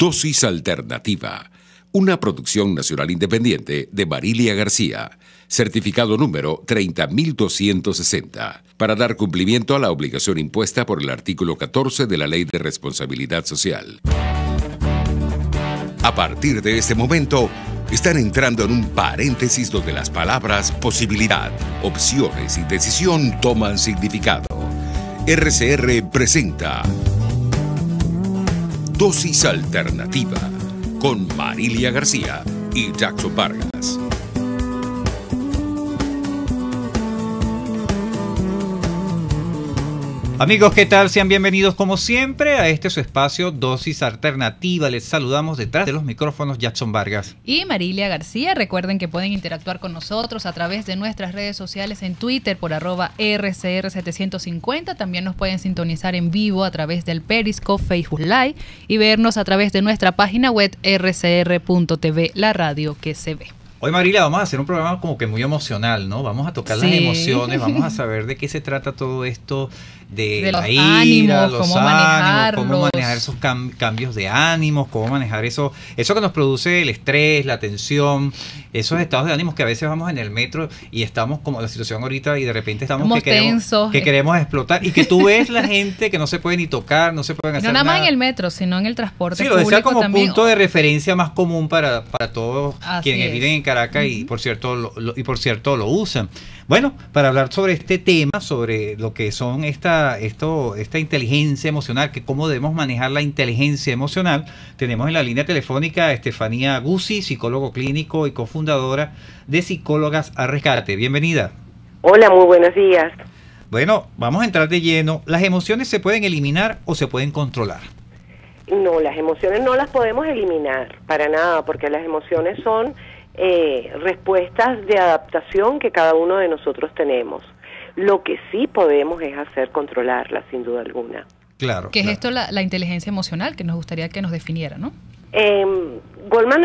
Dosis Alternativa, una producción nacional independiente de Marilia García, certificado número 30.260, para dar cumplimiento a la obligación impuesta por el artículo 14 de la Ley de Responsabilidad Social. A partir de este momento, están entrando en un paréntesis donde las palabras posibilidad, opciones y decisión toman significado. RCR presenta Dosis Alternativa con Marilia García y Jackson Vargas. Amigos, ¿qué tal? Sean bienvenidos como siempre a este su espacio Dosis Alternativa. Les saludamos detrás de los micrófonos Jackson Vargas y Marilia García. Recuerden que pueden interactuar con nosotros a través de nuestras redes sociales en Twitter por @RCR750. También nos pueden sintonizar en vivo a través del Periscope, Facebook Live y vernos a través de nuestra página web rcr.tv, la radio que se ve. Hoy, Marilia, vamos a hacer un programa como que muy emocional, ¿no? Vamos a tocar las emociones, vamos a saber de qué se trata todo esto de la ira, los ánimos, cómo manejar esos cambios de ánimos, cómo manejar eso que nos produce el estrés, la tensión, esos estados de ánimos que a veces vamos en el metro y estamos como la situación ahorita y de repente estamos que queremos explotar y que tú ves la gente que no se puede ni tocar, no se pueden hacer nada. No nada más en el metro, sino en el transporte público. Sí, lo decía como también. Punto de referencia más común para todos quienes viven en Caracas y por cierto lo usan. Bueno, para hablar sobre este tema, sobre lo que son esta inteligencia emocional, que cómo debemos manejar la inteligencia emocional, tenemos en la línea telefónica a Estefanía Guzzi, psicólogo clínico y cofundadora de Psicólogas al Rescate. Bienvenida. Hola, muy buenos días. Bueno, vamos a entrar de lleno. ¿Las emociones se pueden eliminar o se pueden controlar? No, las emociones no las podemos eliminar para nada, porque las emociones son respuestas de adaptación que cada uno de nosotros tenemos. Lo que sí podemos es hacer controlarlas, sin duda alguna. Claro. ¿Qué es esto, la inteligencia emocional, que nos gustaría que nos definiera, ¿no? Goldman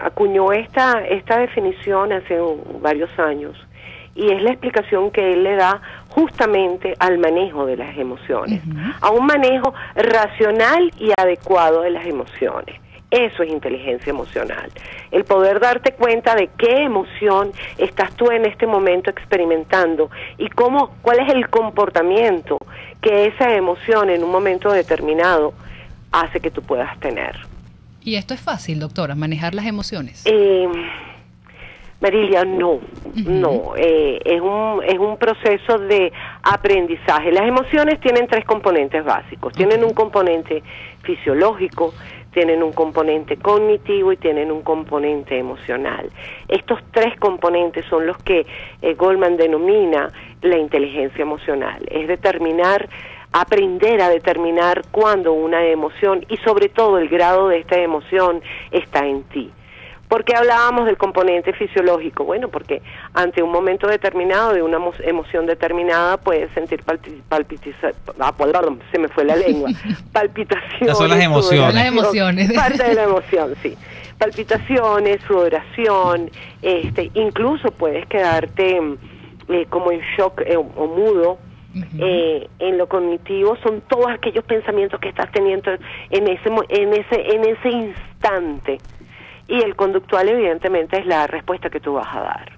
acuñó esta definición hace varios años, y es la explicación que él le da justamente al manejo de las emociones, a un manejo racional y adecuado de las emociones. Eso es inteligencia emocional, el poder darte cuenta de qué emoción estás tú en este momento experimentando y cuál es el comportamiento que esa emoción en un momento determinado hace que tú puedas tener. ¿Y esto es fácil, doctora, manejar las emociones? Marilia, no, es un proceso de aprendizaje. Las emociones tienen tres componentes básicos. Tienen un componente fisiológico, tienen un componente cognitivo y tienen un componente emocional. Estos tres componentes son los que Goldman denomina la inteligencia emocional. Es aprender a determinar cuándo una emoción y sobre todo el grado de esta emoción está en ti. ¿Por qué hablábamos del componente fisiológico? Bueno, porque ante un momento determinado, de una emoción determinada, puedes sentir se me fue la lengua, palpitaciones. Son las emociones. Las emociones. Parte de la emoción, sí. Palpitaciones, sudoración, incluso puedes quedarte como en shock o mudo. En lo cognitivo son todos aquellos pensamientos que estás teniendo en ese instante. Y el conductual, evidentemente, es la respuesta que tú vas a dar.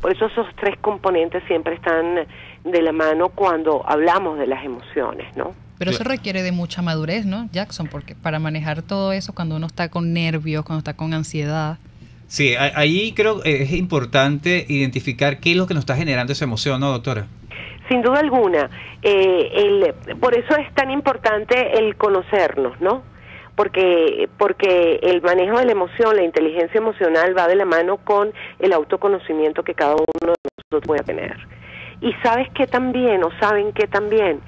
Por eso esos tres componentes siempre están de la mano cuando hablamos de las emociones, ¿no? Pero eso requiere de mucha madurez, ¿no, Jackson? Porque para manejar todo eso, cuando uno está con nervios, cuando está con ansiedad. Sí, ahí creo que es importante identificar qué es lo que nos está generando esa emoción, ¿no, doctora? Sin duda alguna. Por eso es tan importante el conocernos, ¿no? Porque el manejo de la emoción, la inteligencia emocional va de la mano con el autoconocimiento que cada uno de nosotros puede tener. Y sabes que también, o saben que también,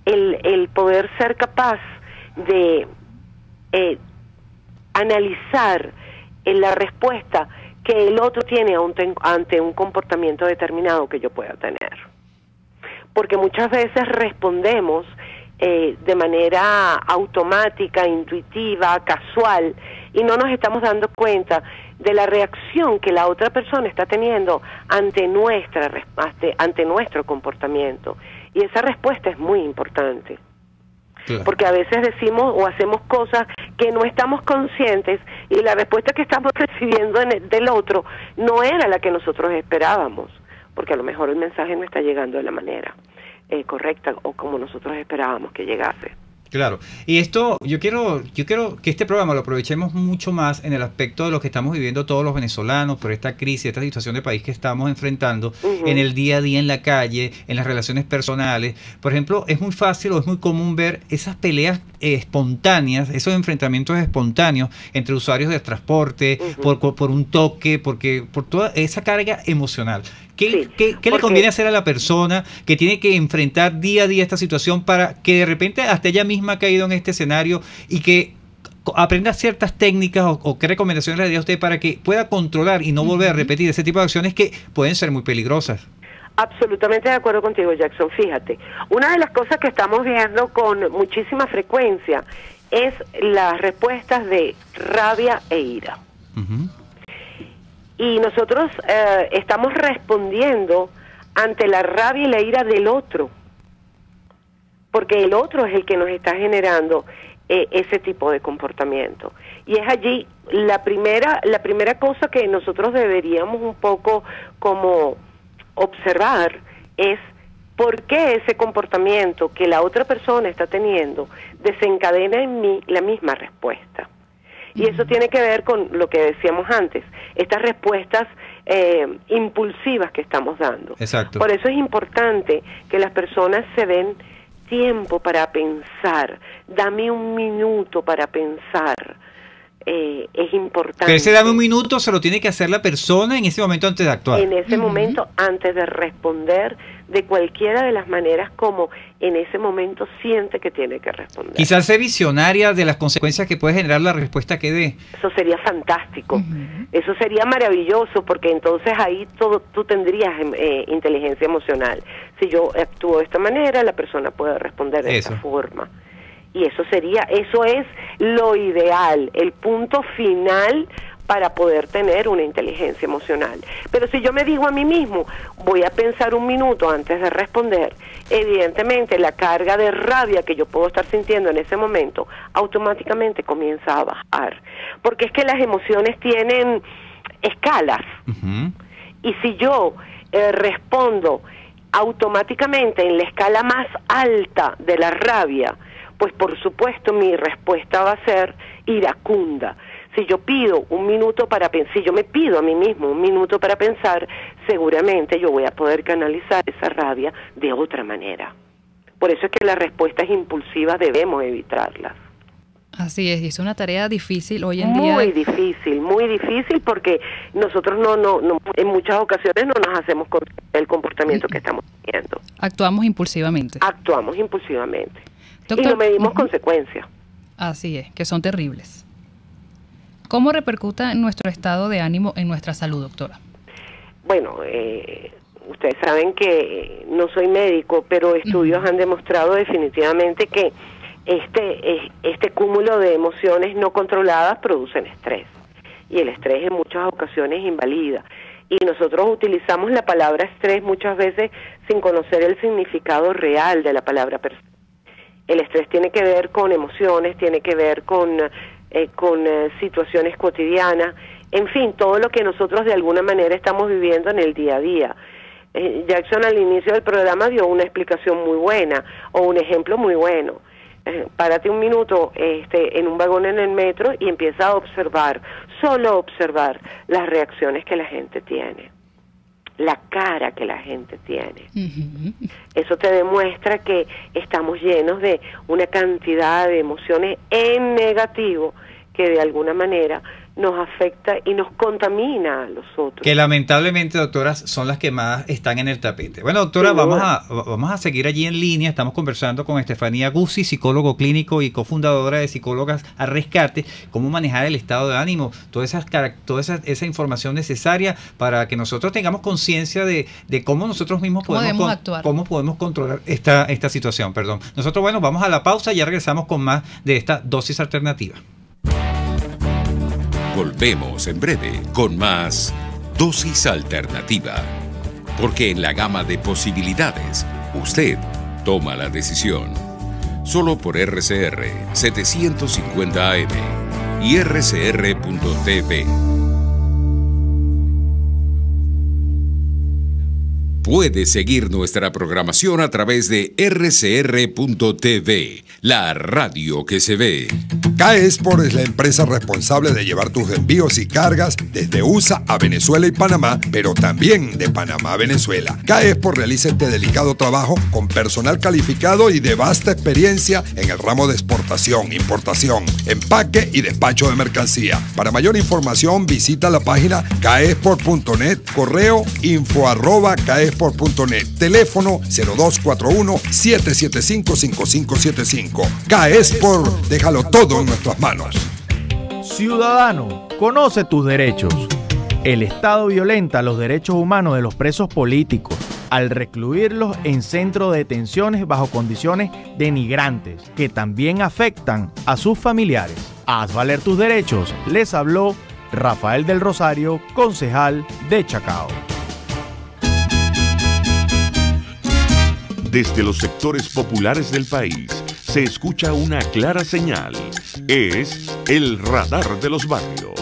el poder ser capaz de analizar la respuesta que el otro tiene ante un comportamiento determinado que yo pueda tener. Porque muchas veces respondemos de manera automática, intuitiva, casual, y no nos estamos dando cuenta de la reacción que la otra persona está teniendo ante nuestro comportamiento. Y esa respuesta es muy importante. Claro. Porque a veces decimos o hacemos cosas que no estamos conscientes y la respuesta que estamos recibiendo del otro no era la que nosotros esperábamos, porque a lo mejor el mensaje no está llegando de la manera correcta o como nosotros esperábamos que llegase. Claro, y esto yo quiero que este programa lo aprovechemos mucho más en el aspecto de lo que estamos viviendo todos los venezolanos por esta crisis, esta situación de país que estamos enfrentando en el día a día, en la calle, en las relaciones personales. Por ejemplo, es muy fácil o es muy común ver esas peleas espontáneas, esos enfrentamientos espontáneos entre usuarios de transporte, por un toque, por toda esa carga emocional. ¿Qué le conviene hacer a la persona que tiene que enfrentar día a día esta situación para que de repente hasta ella misma ha caído en este escenario y que aprenda ciertas técnicas o qué recomendaciones le daría a usted para que pueda controlar y no volver a repetir ese tipo de acciones que pueden ser muy peligrosas? Absolutamente de acuerdo contigo, Jackson. Fíjate, una de las cosas que estamos viendo con muchísima frecuencia es las respuestas de rabia e ira. Y nosotros estamos respondiendo ante la rabia y la ira del otro, porque el otro es el que nos está generando ese tipo de comportamiento. Y es allí la primera cosa que nosotros deberíamos un poco como observar es por qué ese comportamiento que la otra persona está teniendo desencadena en mí la misma respuesta. Y eso tiene que ver con lo que decíamos antes, estas respuestas impulsivas que estamos dando. Exacto. Por eso es importante que las personas se den tiempo para pensar. Dame un minuto para pensar. Es importante. Pero ese dame un minuto se lo tiene que hacer la persona en ese momento antes de actuar. En ese momento antes de responder de cualquiera de las maneras como en ese momento siente que tiene que responder. Quizás ser visionaria de las consecuencias que puede generar la respuesta que dé. Eso sería fantástico. Eso sería maravilloso porque entonces ahí tú tendrías inteligencia emocional. Si yo actúo de esta manera, la persona puede responder de esta forma. Y eso es lo ideal, el punto final para poder tener una inteligencia emocional. Pero si yo me digo a mí mismo, voy a pensar un minuto antes de responder, evidentemente la carga de rabia que yo puedo estar sintiendo en ese momento automáticamente comienza a bajar. Porque es que las emociones tienen escalas. Y si yo respondo automáticamente en la escala más alta de la rabia, pues por supuesto mi respuesta va a ser iracunda. Si yo pido un minuto para pensar, si yo me pido a mí mismo un minuto para pensar, seguramente yo voy a poder canalizar esa rabia de otra manera. Por eso es que las respuestas impulsivas debemos evitarlas. Así es, y es una tarea difícil hoy en día. Muy difícil porque nosotros no en muchas ocasiones no nos hacemos con el comportamiento que estamos teniendo. Actuamos impulsivamente. Doctor, y no medimos consecuencias. Así es, que son terribles. ¿Cómo repercuta en nuestro estado de ánimo en nuestra salud, doctora? Bueno, ustedes saben que no soy médico, pero estudios han demostrado definitivamente que este cúmulo de emociones no controladas producen estrés. Y el estrés en muchas ocasiones invalida. Y nosotros utilizamos la palabra estrés muchas veces sin conocer el significado real de la palabra persona. El estrés tiene que ver con emociones, tiene que ver con situaciones cotidianas, en fin, todo lo que nosotros de alguna manera estamos viviendo en el día a día. Jackson al inicio del programa dio una explicación muy buena, o un ejemplo muy bueno. Párate un minuto en un vagón en el metro y empieza a observar, solo observar las reacciones que la gente tiene, la cara que la gente tiene. Eso te demuestra que estamos llenos de una cantidad de emociones en negativo que de alguna manera nos afecta y nos contamina a los otros. Que lamentablemente, doctoras, son las que más están en el tapete. Bueno, doctora, vamos a seguir allí en línea. Estamos conversando con Estefanía Guzzi, psicólogo clínico y cofundadora de Psicólogas al Rescate, cómo manejar el estado de ánimo, toda esa información necesaria para que nosotros tengamos conciencia de cómo nosotros mismos podemos actuar, cómo podemos controlar esta situación. Nosotros, bueno, vamos a la pausa y ya regresamos con más de esta dosis alternativa. Volvemos en breve con más Dosis Alternativa. Porque en la gama de posibilidades, usted toma la decisión. solo por RCR 750 AM y rcr.tv. Puede seguir nuestra programación a través de rcr.tv, la radio que se ve. CAESPOR es la empresa responsable de llevar tus envíos y cargas desde USA a Venezuela y Panamá, pero también de Panamá a Venezuela. CAESPOR realiza este delicado trabajo con personal calificado y de vasta experiencia en el ramo de exportación, importación, empaque y despacho de mercancía. Para mayor información visita la página caespor.net, correo info@caespor.net, teléfono 0241-775-5575. CAESPOR, déjalo todo en nuestras manos. Ciudadano, conoce tus derechos. El Estado violenta los derechos humanos de los presos políticos al recluirlos en centros de detenciones bajo condiciones denigrantes que también afectan a sus familiares. Haz valer tus derechos. Les habló Rafael del Rosario, concejal de Chacao. Desde los sectores populares del país se escucha una clara señal. Es el radar de los barrios.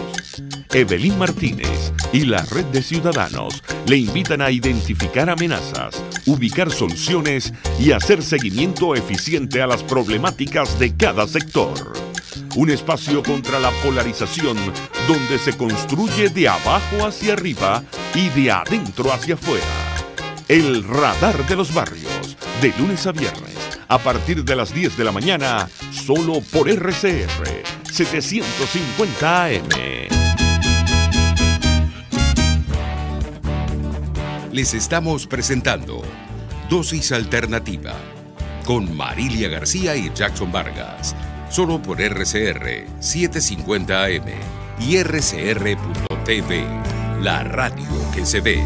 Evelyn Martínez y la red de ciudadanos le invitan a identificar amenazas, ubicar soluciones y hacer seguimiento eficiente a las problemáticas de cada sector. Un espacio contra la polarización donde se construye de abajo hacia arriba y de adentro hacia afuera. El radar de los barrios, de lunes a viernes, a partir de las 10 de la mañana, solo por RCR 750 AM. Les estamos presentando Dosis Alternativa con Marilia García y Jackson Vargas, solo por RCR 750 AM y rcr.tv, la radio que se ve.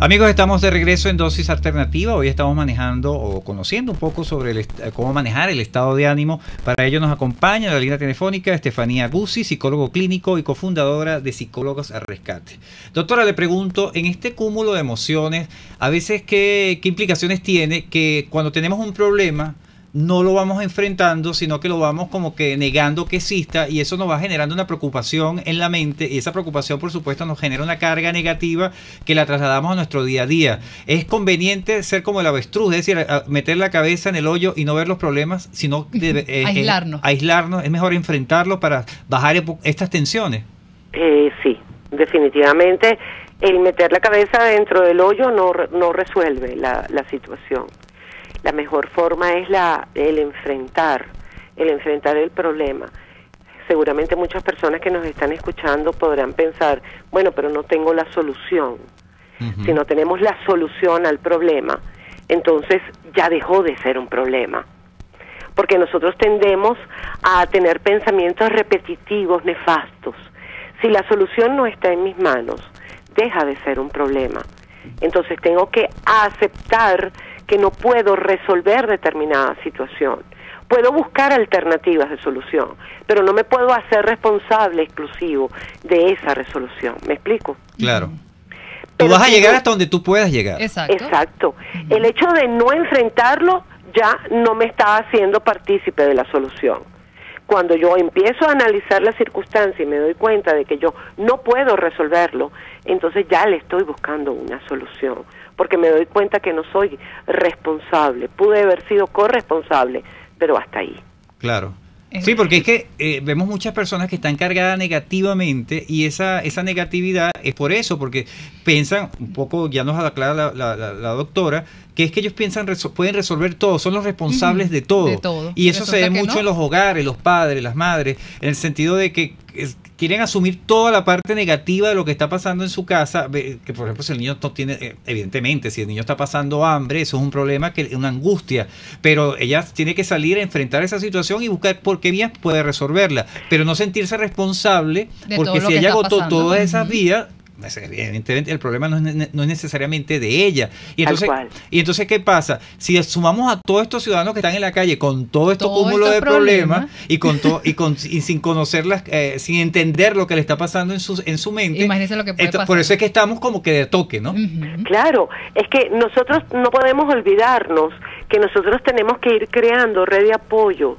Amigos, estamos de regreso en Dosis Alternativa. Hoy estamos manejando o conociendo un poco sobre cómo manejar el estado de ánimo. Para ello nos acompaña en la línea telefónica Estefanía Guzzi, psicólogo clínico y cofundadora de Psicólogos al Rescate. Doctora, le pregunto, en este cúmulo de emociones, a veces ¿qué implicaciones tiene que cuando tenemos un problema no lo vamos enfrentando, sino que lo vamos como que negando que exista, y eso nos va generando una preocupación en la mente, y esa preocupación por supuesto nos genera una carga negativa que la trasladamos a nuestro día a día? ¿Es conveniente ser como el avestruz, es decir, meter la cabeza en el hoyo y no ver los problemas, sino aislarnos? ¿Es mejor enfrentarlos para bajar estas tensiones? Sí, definitivamente el meter la cabeza dentro del hoyo no resuelve la situación. La mejor forma es el enfrentar el problema. Seguramente muchas personas que nos están escuchando podrán pensar, bueno, pero no tengo la solución. Si no tenemos la solución al problema, entonces ya dejó de ser un problema. Porque nosotros tendemos a tener pensamientos repetitivos, nefastos. Si la solución no está en mis manos, deja de ser un problema. Entonces tengo que aceptar que no puedo resolver determinada situación. Puedo buscar alternativas de solución, pero no me puedo hacer responsable exclusivo de esa resolución. ¿Me explico? Claro. Tú vas a llegar hasta donde tú puedas llegar. Exacto. El hecho de no enfrentarlo ya no me está haciendo partícipe de la solución. Cuando yo empiezo a analizar la circunstancia y me doy cuenta de que yo no puedo resolverlo, entonces ya le estoy buscando una solución, porque me doy cuenta que no soy responsable. Pude haber sido corresponsable, pero hasta ahí. Claro. Sí, porque es que vemos muchas personas que están cargadas negativamente, y esa negatividad es por eso, porque piensan, un poco ya nos aclara la doctora, que es que ellos piensan pueden resolver todo, son los responsables de todo. Y eso se ve mucho en los hogares, los padres, las madres, en el sentido de que quieren asumir toda la parte negativa de lo que está pasando en su casa, que por ejemplo si el niño no tiene, evidentemente, si el niño está pasando hambre, eso es un problema, una angustia, pero ella tiene que salir a enfrentar esa situación y buscar por qué vías puede resolverla, pero no sentirse responsable, porque si ella agotó todas esas vías, evidentemente el problema no es necesariamente de ella. Y entonces, ¿qué pasa? Si sumamos a todos estos ciudadanos que están en la calle con todo este cúmulo de problemas y sin conocerlas, sin entender lo que le está pasando en su mente, imagínense lo que puede pasar. Por eso es que estamos como que de toque, ¿no? Claro, es que nosotros no podemos olvidarnos que nosotros tenemos que ir creando red de apoyo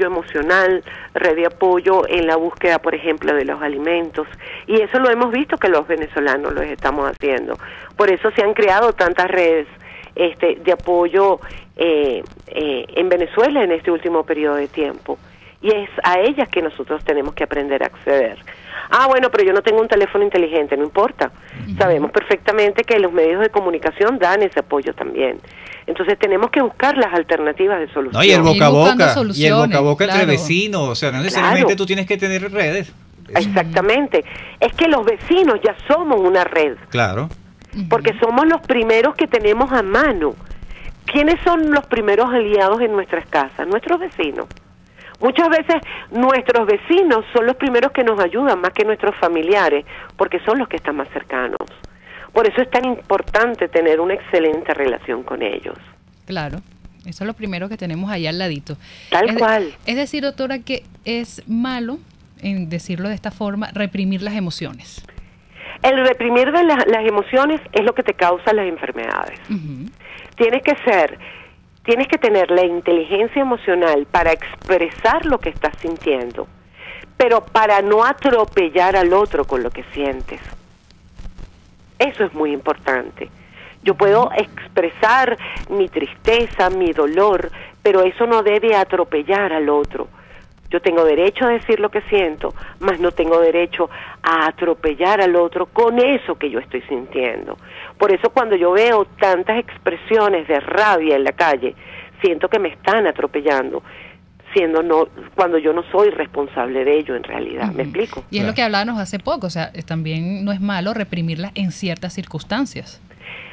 emocional, red de apoyo en la búsqueda, por ejemplo, de los alimentos, y eso lo hemos visto que los venezolanos lo estamos haciendo. Por eso se han creado tantas redes de apoyo en Venezuela en este último periodo de tiempo, y es a ellas que nosotros tenemos que aprender a acceder. Bueno, pero yo no tengo un teléfono inteligente, no importa. Sabemos perfectamente que los medios de comunicación dan ese apoyo también. Entonces tenemos que buscar las alternativas de solución. No, y el boca a boca entre vecinos, o sea, no necesariamente tú tienes que tener redes. Exactamente. Es que los vecinos ya somos una red. Claro. Porque somos los primeros que tenemos a mano. ¿Quiénes son los primeros aliados en nuestras casas? Nuestros vecinos. Muchas veces nuestros vecinos son los primeros que nos ayudan más que nuestros familiares, porque son los que están más cercanos. Por eso es tan importante tener una excelente relación con ellos. Claro, eso es lo primero que tenemos ahí al ladito. Tal cual. Es decir, doctora, que es malo, en decirlo de esta forma, reprimir las emociones. El reprimir de las emociones es lo que te causa las enfermedades. Tienes que tener la inteligencia emocional para expresar lo que estás sintiendo, pero para no atropellar al otro con lo que sientes. Eso es muy importante. Yo puedo expresar mi tristeza, mi dolor, pero eso no debe atropellar al otro. Yo tengo derecho a decir lo que siento, mas no tengo derecho a atropellar al otro con eso que yo estoy sintiendo. Por eso cuando yo veo tantas expresiones de rabia en la calle, siento que me están atropellando, cuando yo no soy responsable de ello en realidad. ¿Me explico? Y es lo que hablábamos hace poco, o sea, también no es malo reprimirlas en ciertas circunstancias.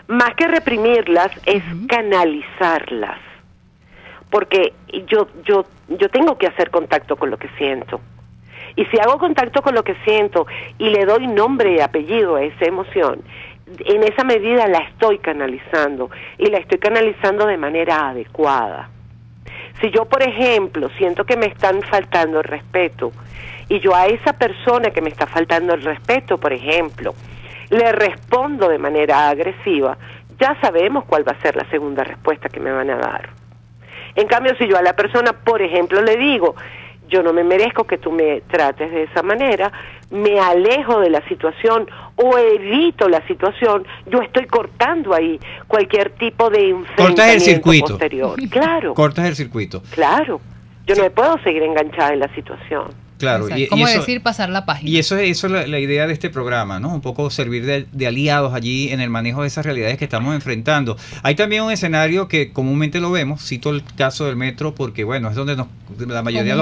Más que reprimirlas es canalizarlas, porque yo tengo que hacer contacto con lo que siento. Y si hago contacto con lo que siento y le doy nombre y apellido a esa emoción, en esa medida la estoy canalizando, y la estoy canalizando de manera adecuada. Si yo, por ejemplo, siento que me están faltando el respeto, y yo a esa persona que me está faltando el respeto, por ejemplo, le respondo de manera agresiva, ya sabemos cuál va a ser la segunda respuesta que me van a dar. En cambio, si yo a la persona, por ejemplo, le digo, yo no me merezco que tú me trates de esa manera, me alejo de la situación o evito la situación, yo estoy cortando ahí cualquier tipo de enfrentamiento posterior. Claro. Cortas el circuito. Claro. Yo no me puedo seguir enganchada en la situación. Claro, como decir, pasar la página. Y eso es la idea de este programa, ¿no? Un poco servir de aliados allí en el manejo de esas realidades que estamos enfrentando. Hay también un escenario que comúnmente lo vemos, cito el caso del metro, porque bueno, es donde la mayoría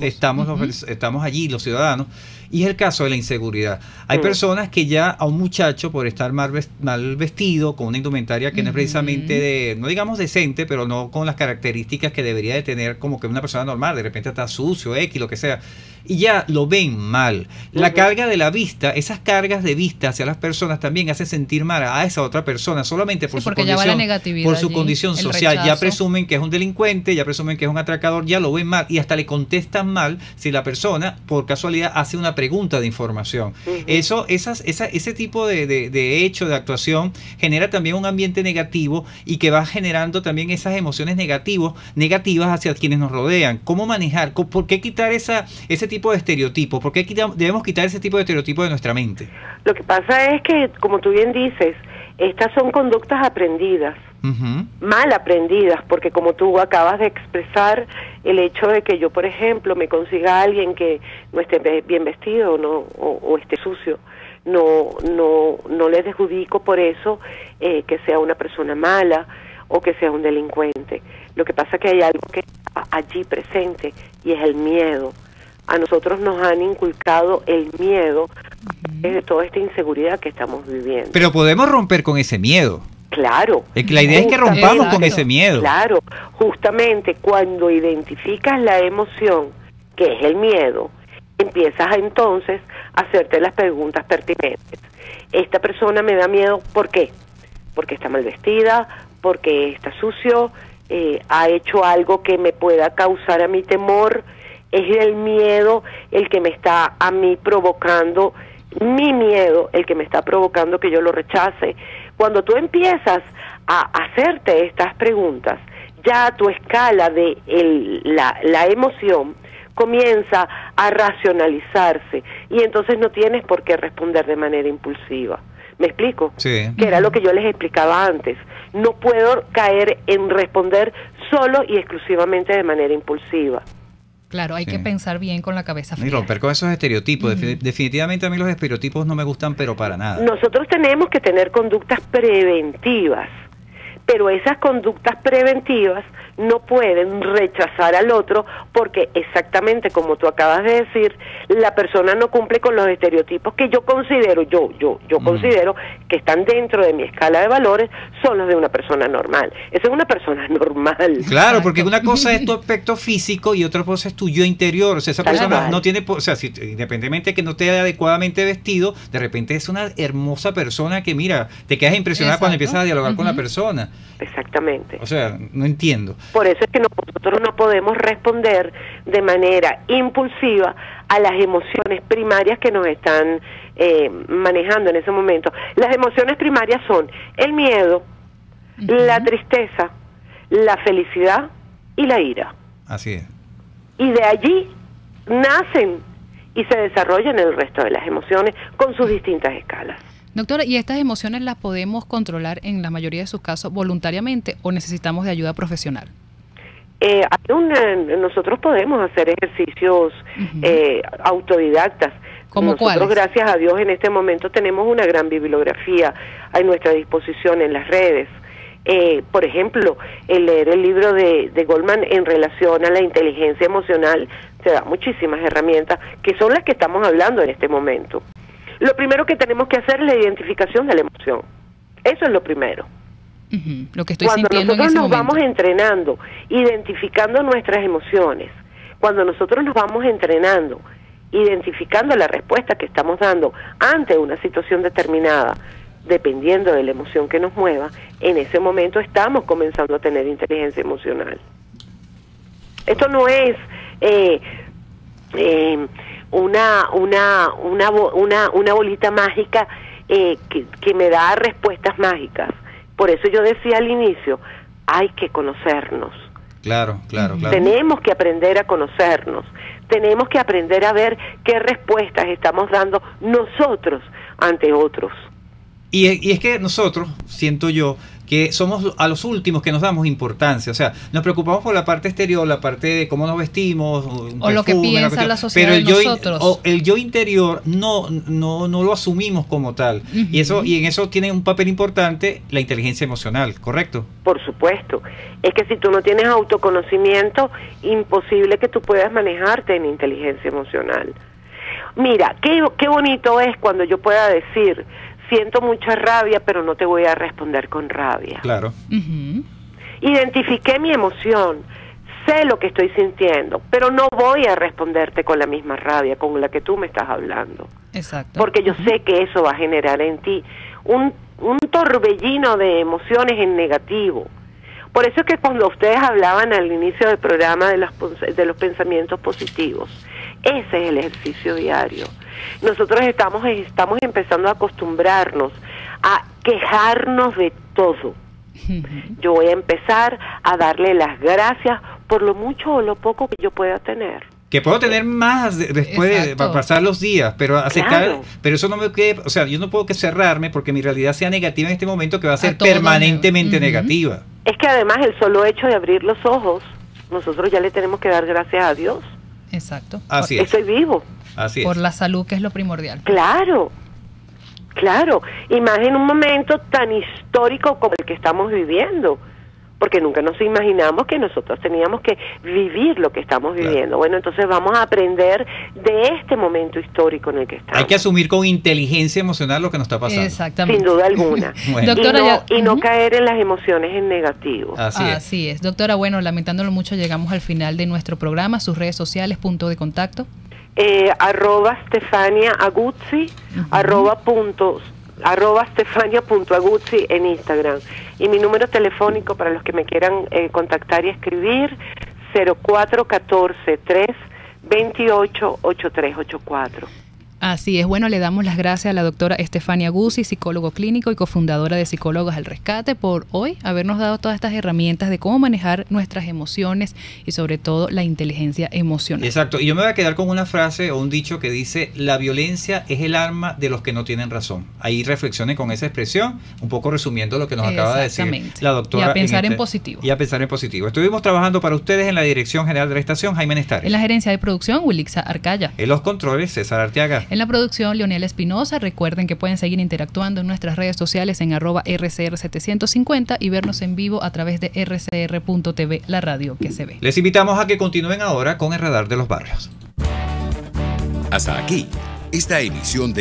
estamos allí, los ciudadanos, y es el caso de la inseguridad. Hay personas que ya a un muchacho, por estar mal vestido, con una indumentaria que no es precisamente no digamos decente, pero no con las características que debería de tener como que una persona normal, de repente está sucio, lo que sea, y ya lo ven mal. La carga de la vista, esas cargas de vista hacia las personas también hace sentir mal a esa otra persona, solamente por su condición social. Ya presumen que es un delincuente, ya presumen que es un atracador, ya lo ven mal, y hasta le contestan mal si la persona, por casualidad, hace una pregunta de información. Ese tipo de hecho, de actuación, genera también un ambiente negativo, y que va generando también esas emociones negativas hacia quienes nos rodean. ¿Cómo manejar? ¿Por qué quitar ese tipo de estereotipos? ¿Por qué debemos quitar ese tipo de estereotipos de nuestra mente? Lo que pasa es que, como tú bien dices, estas son conductas aprendidas, mal aprendidas, porque como tú acabas de expresar, el hecho de que yo, por ejemplo, me consiga a alguien que no esté bien vestido o esté sucio, no le adjudico por eso que sea una persona mala o que sea un delincuente. Lo que pasa es que hay algo que está allí presente, y es el miedo. A nosotros nos han inculcado el miedo de toda esta inseguridad que estamos viviendo. Pero podemos romper con ese miedo. Claro. La idea es que rompamos con ese miedo. Claro, justamente cuando identificas la emoción, que es el miedo, empiezas entonces a hacerte las preguntas pertinentes. esta persona me da miedo, ¿por qué? Porque está mal vestida, porque está sucio, ha hecho algo que me pueda causar a mí temor. Es el miedo el que me está a mí provocando, mi miedo el que me está provocando que yo lo rechace. Cuando tú empiezas a hacerte estas preguntas, ya tu escala de la emoción comienza a racionalizarse y entonces no tienes por qué responder de manera impulsiva. ¿Me explico? Sí. Que era lo que yo les explicaba antes. No puedo caer en responder solo y exclusivamente de manera impulsiva. Claro, hay que pensar bien con la cabeza fría. Y romper con esos estereotipos. Definitivamente a mí los estereotipos no me gustan, pero para nada. Nosotros tenemos que tener conductas preventivas, pero esas conductas preventivas no pueden rechazar al otro porque exactamente como tú acabas de decir, la persona no cumple con los estereotipos que yo considero, yo considero que están dentro de mi escala de valores, son los de una persona normal. Esa es una persona normal. Claro, porque una cosa es tu aspecto físico y otra cosa es tu yo interior. O sea, esa persona no tiene, o sea, si, independientemente de que no esté adecuadamente vestido, de repente es una hermosa persona que, mira, te quedas impresionada cuando empiezas a dialogar con la persona. Exactamente. O sea, no entiendo. Por eso es que nosotros no podemos responder de manera impulsiva a las emociones primarias que nos están manejando en ese momento. Las emociones primarias son el miedo, la tristeza, la felicidad y la ira. Así es. Y de allí nacen y se desarrollan el resto de las emociones con sus distintas escalas. Doctora, ¿y estas emociones las podemos controlar en la mayoría de sus casos voluntariamente o necesitamos de ayuda profesional? Nosotros podemos hacer ejercicios autodidactas. ¿Cómo nosotros, cuáles? gracias a Dios, en este momento tenemos una gran bibliografía a nuestra disposición en las redes. Por ejemplo, el leer el libro de Goleman en relación a la inteligencia emocional te da muchísimas herramientas que son las que estamos hablando en este momento. Lo primero que tenemos que hacer es la identificación de la emoción. Eso es lo primero. Lo que estoy Cuando sintiendo nosotros en ese nos momento. vamos entrenando, identificando nuestras emociones, cuando nosotros nos vamos entrenando, identificando la respuesta que estamos dando ante una situación determinada, dependiendo de la emoción que nos mueva, en ese momento estamos comenzando a tener inteligencia emocional. Esto no es una bolita mágica que me da respuestas mágicas. Por eso yo decía al inicio, hay que conocernos. Claro. Tenemos que aprender a conocernos. Tenemos que aprender a ver qué respuestas estamos dando nosotros ante otros. Y es que nosotros, siento yo, que somos a los últimos que nos damos importancia. O sea, nos preocupamos por la parte exterior, la parte de cómo nos vestimos, o lo que piensa la sociedad de nosotros. El yo interior no lo asumimos como tal. Y en eso tiene un papel importante la inteligencia emocional, ¿correcto? Por supuesto. Es que si tú no tienes autoconocimiento, imposible que tú puedas manejarte en inteligencia emocional. Mira, qué bonito es cuando yo pueda decir, siento mucha rabia, pero no te voy a responder con rabia. Claro. Identifiqué mi emoción, sé lo que estoy sintiendo, pero no voy a responderte con la misma rabia con la que tú me estás hablando. Exacto. Porque yo sé que eso va a generar en ti un torbellino de emociones en negativo. Por eso es que cuando ustedes hablaban al inicio del programa de los pensamientos positivos, ese es el ejercicio diario. Nosotros estamos empezando a acostumbrarnos a quejarnos de todo. Yo voy a empezar a darle las gracias por lo mucho o lo poco que yo pueda tener. Que puedo tener más después de pasar los días, pero aceptar, Claro. pero eso no me quede, o sea, yo no puedo que cerrarme porque mi realidad sea negativa en este momento, que va a ser permanentemente negativa. Es que además el solo hecho de abrir los ojos, nosotros ya le tenemos que dar gracias a Dios. Exacto. Así es. Estoy vivo. Así es. Por la salud, que es lo primordial. Claro, y más en un momento tan histórico como el que estamos viviendo, porque nunca nos imaginamos que nosotros teníamos que vivir lo que estamos viviendo. Bueno, entonces vamos a aprender de este momento histórico en el que estamos. Hay que asumir con inteligencia emocional lo que nos está pasando. Exactamente. Sin duda alguna. Bueno. Doctora, y no caer en las emociones en negativo. Así es. Doctora, bueno, lamentándolo mucho, llegamos al final de nuestro programa. Sus redes sociales, punto de contacto. @Stefania Aguzzi, @Stefania.aguzzi en Instagram. Y mi número telefónico para los que me quieran contactar y escribir, 0414-328-8384. Así es, bueno, le damos las gracias a la doctora Stefania Aguzzi, psicólogo clínico y cofundadora de Psicólogos al Rescate, por hoy habernos dado todas estas herramientas de cómo manejar nuestras emociones y sobre todo la inteligencia emocional. Exacto, y yo me voy a quedar con una frase o un dicho que dice: la violencia es el arma de los que no tienen razón. Ahí reflexione con esa expresión, un poco resumiendo lo que nos acaba de decir la doctora. Y a pensar en positivo. Y a pensar en positivo. Estuvimos trabajando para ustedes en la Dirección General de la Estación, Jaime Nestares. En la Gerencia de Producción, Wilixa Arcaya. En los controles, César Arteaga. En la producción, Leonel Espinosa. Recuerden que pueden seguir interactuando en nuestras redes sociales en @RCR750 y vernos en vivo a través de rcr.tv, la radio que se ve. Les invitamos a que continúen ahora con el Radar de los Barrios. Hasta aquí, esta emisión de